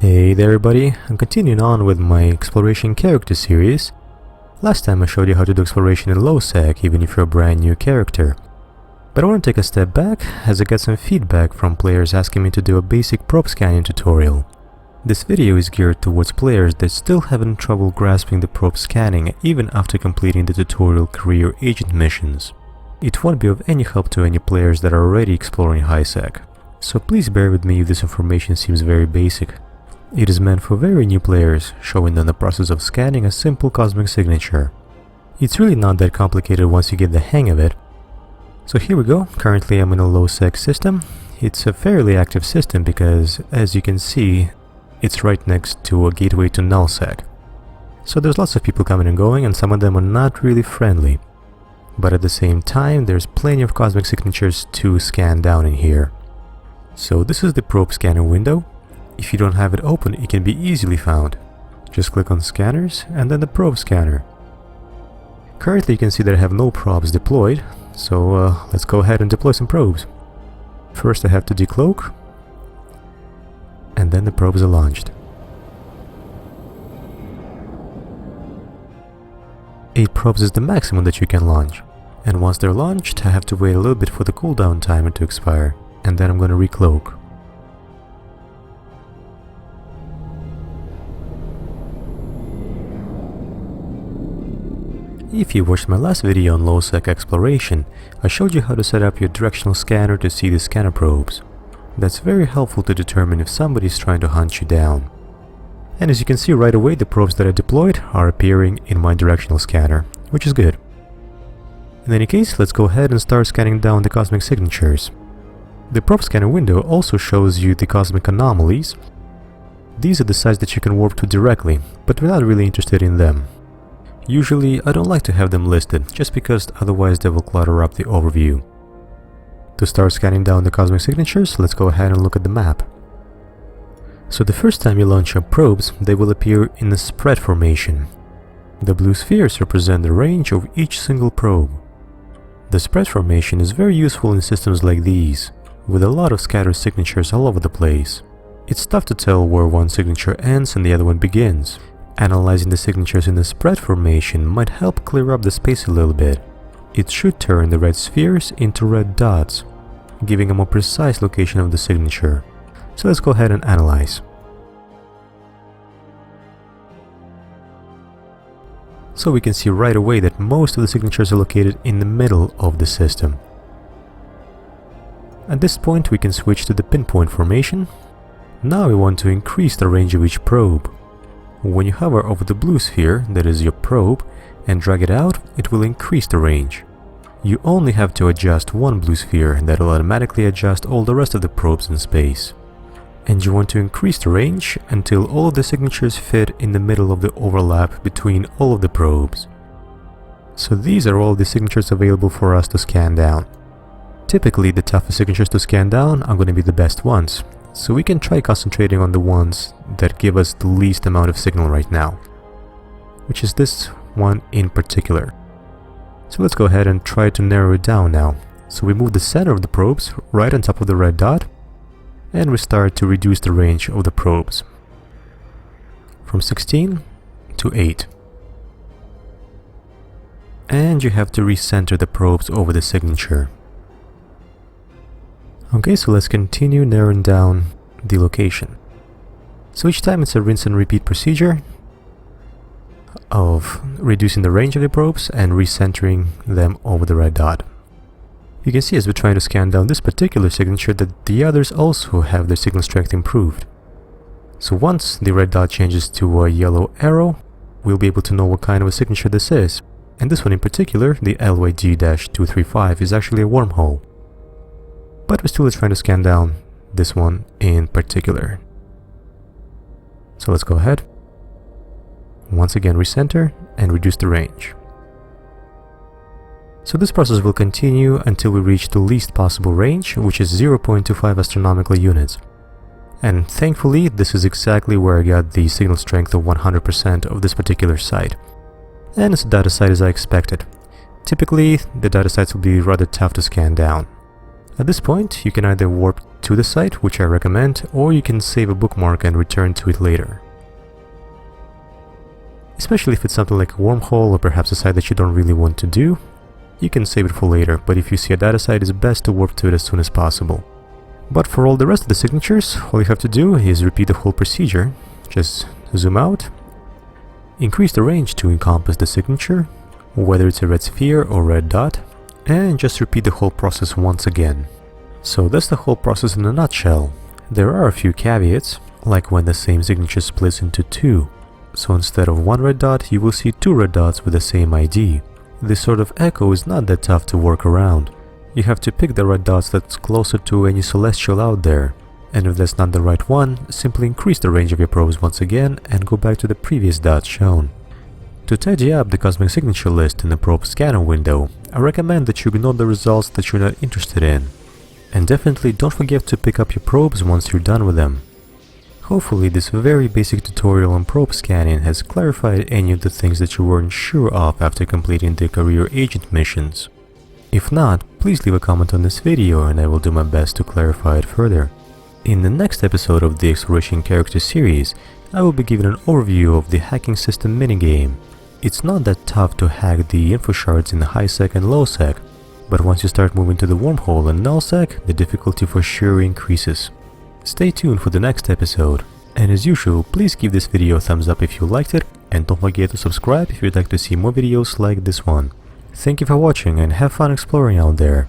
Hey there everybody, I'm continuing on with my exploration character series. Last time I showed you how to do exploration in low sec even if you're a brand new character. But I want to take a step back as I got some feedback from players asking me to do a basic probe scanning tutorial. This video is geared towards players that still having trouble grasping the probe scanning even after completing the tutorial career agent missions. It won't be of any help to any players that are already exploring high sec, so please bear with me if this information seems very basic. It is meant for very new players, showing them the process of scanning a simple cosmic signature. It's really not that complicated once you get the hang of it. So here we go, currently I'm in a low sec system. It's a fairly active system because, as you can see, it's right next to a gateway to null sec. So there's lots of people coming and going, and some of them are not really friendly. But at the same time, there's plenty of cosmic signatures to scan down in here. So this is the probe scanner window. If you don't have it open, it can be easily found. Just click on Scanners and then the Probe Scanner. Currently you can see that I have no probes deployed, so let's go ahead and deploy some probes. First I have to decloak, and then the probes are launched. 8 probes is the maximum that you can launch, and once they're launched I have to wait a little bit for the cooldown timer to expire, and then I'm going to recloak. If you watched my last video on low sec exploration, I showed you how to set up your directional scanner to see the scanner probes. That's very helpful to determine if somebody is trying to hunt you down. And as you can see right away, the probes that I deployed are appearing in my directional scanner, which is good. In any case, let's go ahead and start scanning down the cosmic signatures. The probe scanner window also shows you the cosmic anomalies. These are the sites that you can warp to directly, but we're not really interested in them. Usually, I don't like to have them listed, just because otherwise they will clutter up the overview. To start scanning down the cosmic signatures, let's go ahead and look at the map. So the first time you launch your probes, they will appear in the spread formation. The blue spheres represent the range of each single probe. The spread formation is very useful in systems like these, with a lot of scattered signatures all over the place. It's tough to tell where one signature ends and the other one begins. Analyzing the signatures in the spread formation might help clear up the space a little bit. It should turn the red spheres into red dots, giving a more precise location of the signature. So let's go ahead and analyze. So we can see right away that most of the signatures are located in the middle of the system. At this point we can switch to the pinpoint formation. Now we want to increase the range of each probe. When you hover over the blue sphere, that is your probe, and drag it out, it will increase the range. You only have to adjust one blue sphere that will automatically adjust all the rest of the probes in space. And you want to increase the range until all of the signatures fit in the middle of the overlap between all of the probes. So these are all the signatures available for us to scan down. Typically the toughest signatures to scan down are going to be the best ones. So we can try concentrating on the ones that give us the least amount of signal right now, which is this one in particular. So let's go ahead and try to narrow it down now. So we move the center of the probes right on top of the red dot, and we start to reduce the range of the probes from 16 to 8. And you have to recenter the probes over the signature. Okay, so let's continue narrowing down the location. So each time it's a rinse and repeat procedure of reducing the range of the probes and recentering them over the red dot. You can see as we're trying to scan down this particular signature that the others also have their signal strength improved. So once the red dot changes to a yellow arrow, we'll be able to know what kind of a signature this is. And this one in particular, the LYG-235, is actually a wormhole. But we're still trying to scan down this one in particular. So let's go ahead. Once again recenter and reduce the range. So this process will continue until we reach the least possible range, which is 0.25 astronomical units. And thankfully this is exactly where I got the signal strength of 100% of this particular site. And it's a data site as I expected. Typically the data sites will be rather tough to scan down. At this point, you can either warp to the site, which I recommend, or you can save a bookmark and return to it later. Especially if it's something like a wormhole or perhaps a site that you don't really want to do, you can save it for later, but if you see a data site, it's best to warp to it as soon as possible. But for all the rest of the signatures, all you have to do is repeat the whole procedure. Just zoom out, increase the range to encompass the signature, whether it's a red sphere or red dot, and just repeat the whole process once again. So that's the whole process in a nutshell. There are a few caveats, like when the same signature splits into two. So instead of one red dot, you will see two red dots with the same ID. This sort of echo is not that tough to work around. You have to pick the red dots that's closer to any celestial out there. And if that's not the right one, simply increase the range of your probes once again and go back to the previous dots shown. To tidy up the cosmic signature list in the probe scanner window, I recommend that you ignore the results that you're not interested in. And definitely don't forget to pick up your probes once you're done with them. Hopefully this very basic tutorial on probe scanning has clarified any of the things that you weren't sure of after completing the career agent missions. If not, please leave a comment on this video and I will do my best to clarify it further. In the next episode of the Exploration Character series, I will be giving an overview of the hacking system minigame. It's not that tough to hack the info shards in the high sec and low sec, but once you start moving to the wormhole and null sec, the difficulty for sure increases. Stay tuned for the next episode, and as usual, please give this video a thumbs up if you liked it, and don't forget to subscribe if you'd like to see more videos like this one. Thank you for watching and have fun exploring out there.